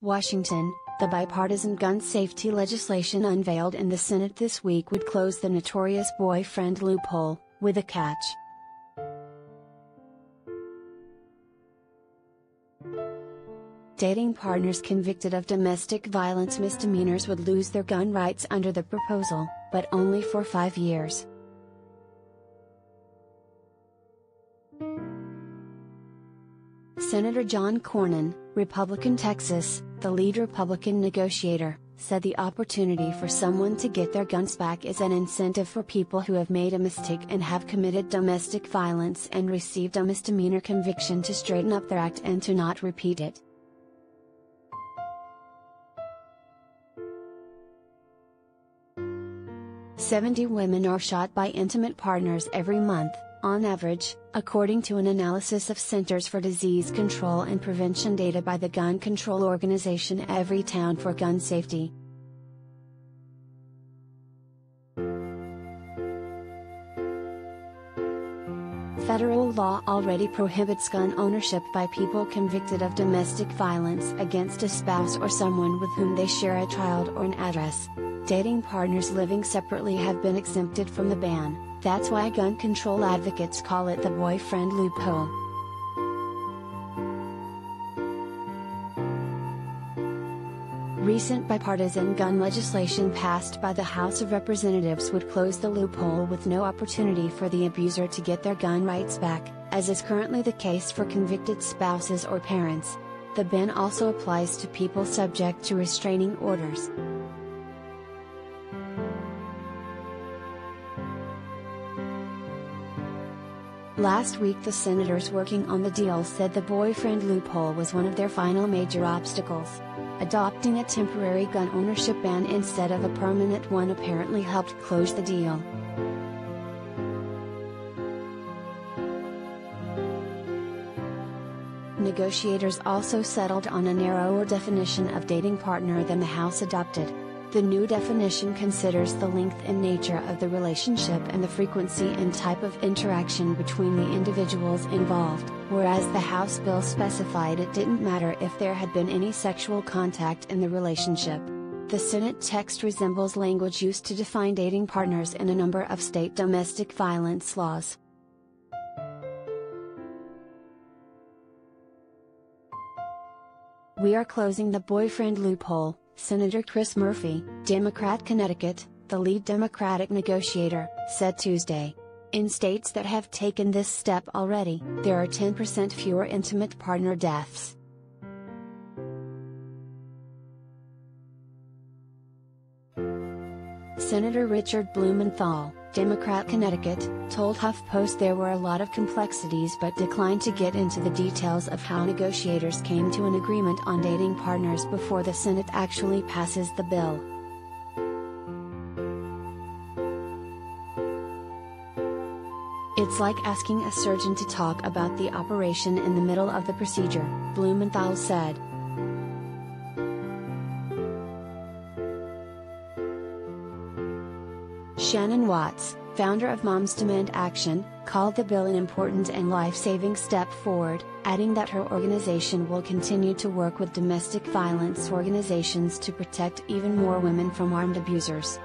Washington, the bipartisan gun safety legislation unveiled in the Senate this week would close the notorious boyfriend loophole, with a catch. Dating partners convicted of domestic violence misdemeanors would lose their gun rights under the proposal, but only for 5 years. Senator John Cornyn, Republican Texas, the lead Republican negotiator, said the opportunity for someone to get their guns back is an incentive for people who have made a mistake and have committed domestic violence and received a misdemeanor conviction to straighten up their act and to not repeat it. "70 women are shot by intimate partners every month, on average, according to an analysis of Centers for Disease Control and Prevention data by the gun control organization Everytown for Gun Safety." Federal law already prohibits gun ownership by people convicted of domestic violence against a spouse or someone with whom they share a child or an address. Dating partners living separately have been exempted from the ban. That's why gun control advocates call it the boyfriend loophole. Recent bipartisan gun legislation passed by the House of Representatives would close the loophole with no opportunity for the abuser to get their gun rights back, as is currently the case for convicted spouses or parents. The ban also applies to people subject to restraining orders. Last week the senators working on the deal said the boyfriend loophole was one of their final major obstacles. Adopting a temporary gun ownership ban instead of a permanent one apparently helped close the deal. Negotiators also settled on a narrower definition of dating partner than the House adopted. The new definition considers the length and nature of the relationship and the frequency and type of interaction between the individuals involved, whereas the House bill specified it didn't matter if there had been any sexual contact in the relationship. The Senate text resembles language used to define dating partners in a number of state domestic violence laws. "We are closing the boyfriend loophole," Senator Chris Murphy, Democrat Connecticut, the lead Democratic negotiator, said Tuesday. "In states that have taken this step already, there are 10% fewer intimate partner deaths." Senator Richard Blumenthal, Democrat Connecticut, told HuffPost there were a lot of complexities but declined to get into the details of how negotiators came to an agreement on dating partners before the Senate actually passes the bill. "It's like asking a surgeon to talk about the operation in the middle of the procedure," Blumenthal said. Shannon Watts, founder of Moms Demand Action, called the bill an important and life-saving step forward, adding that her organization will continue to work with domestic violence organizations to protect even more women from armed abusers.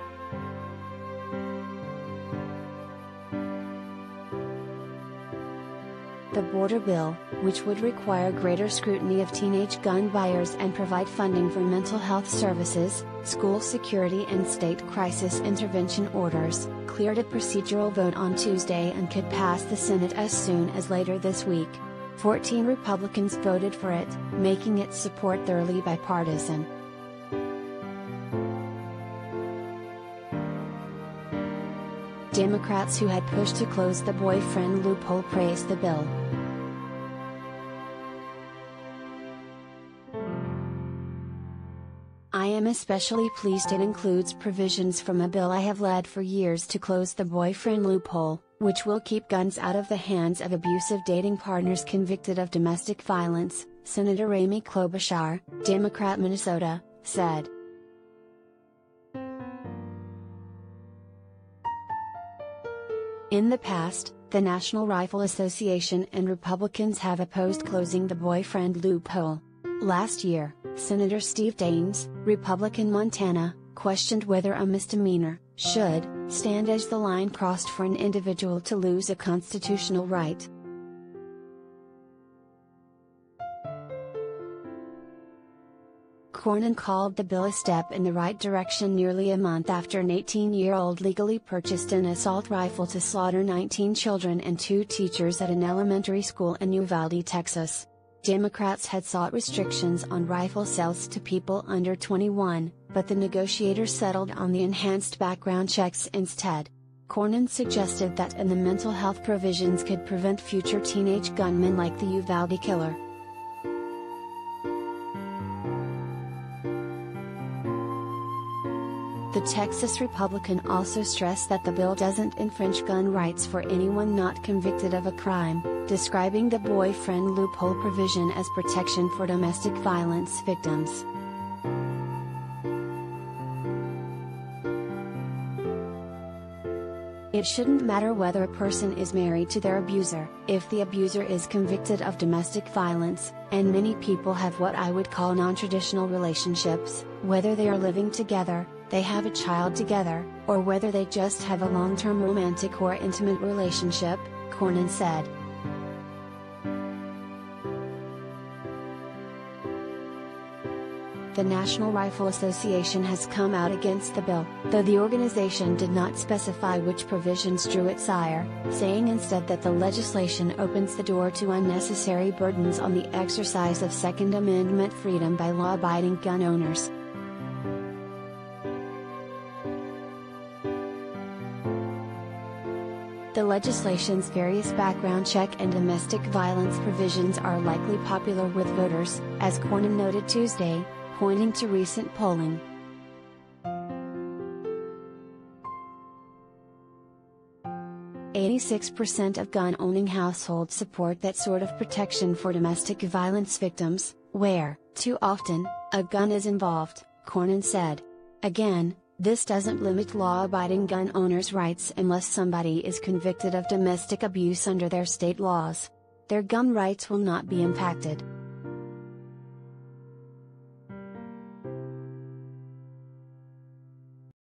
The border bill, which would require greater scrutiny of teenage gun buyers and provide funding for mental health services, school security and state crisis intervention orders, cleared a procedural vote on Tuesday and could pass the Senate as soon as later this week. 14 Republicans voted for it, making its support thoroughly bipartisan. Democrats who had pushed to close the boyfriend loophole praised the bill. "I am especially pleased it includes provisions from a bill I have led for years to close the boyfriend loophole, which will keep guns out of the hands of abusive dating partners convicted of domestic violence," Senator Amy Klobuchar, Democrat Minnesota, said. In the past, the National Rifle Association and Republicans have opposed closing the boyfriend loophole. Last year, Senator Steve Daines, Republican Montana, questioned whether a misdemeanor should stand as the line crossed for an individual to lose a constitutional right. Cornyn called the bill a step in the right direction nearly a month after an 18-year-old legally purchased an assault rifle to slaughter 19 children and 2 teachers at an elementary school in Uvalde, Texas. Democrats had sought restrictions on rifle sales to people under 21, but the negotiator settled on the enhanced background checks instead. Cornyn suggested that the mental health provisions could prevent future teenage gunmen like the Uvalde killer. The Texas Republican also stressed that the bill doesn't infringe gun rights for anyone not convicted of a crime, describing the boyfriend loophole provision as protection for domestic violence victims. It shouldn't matter whether a person is married to their abuser, if the abuser is convicted of domestic violence, and many people have what I would call non-traditional relationships, whether they are living together, they have a child together, or whether they just have a long-term romantic or intimate relationship, Cornyn said. The National Rifle Association has come out against the bill, though the organization did not specify which provisions drew its ire, saying instead that the legislation opens the door to unnecessary burdens on the exercise of Second Amendment freedom by law-abiding gun owners. The legislation's various background check and domestic violence provisions are likely popular with voters, as Cornyn noted Tuesday, pointing to recent polling. "86% of gun-owning households support that sort of protection for domestic violence victims, where, too often, a gun is involved," Cornyn said. Again, this doesn't limit law-abiding gun owners' rights unless somebody is convicted of domestic abuse under their state laws. Their gun rights will not be impacted.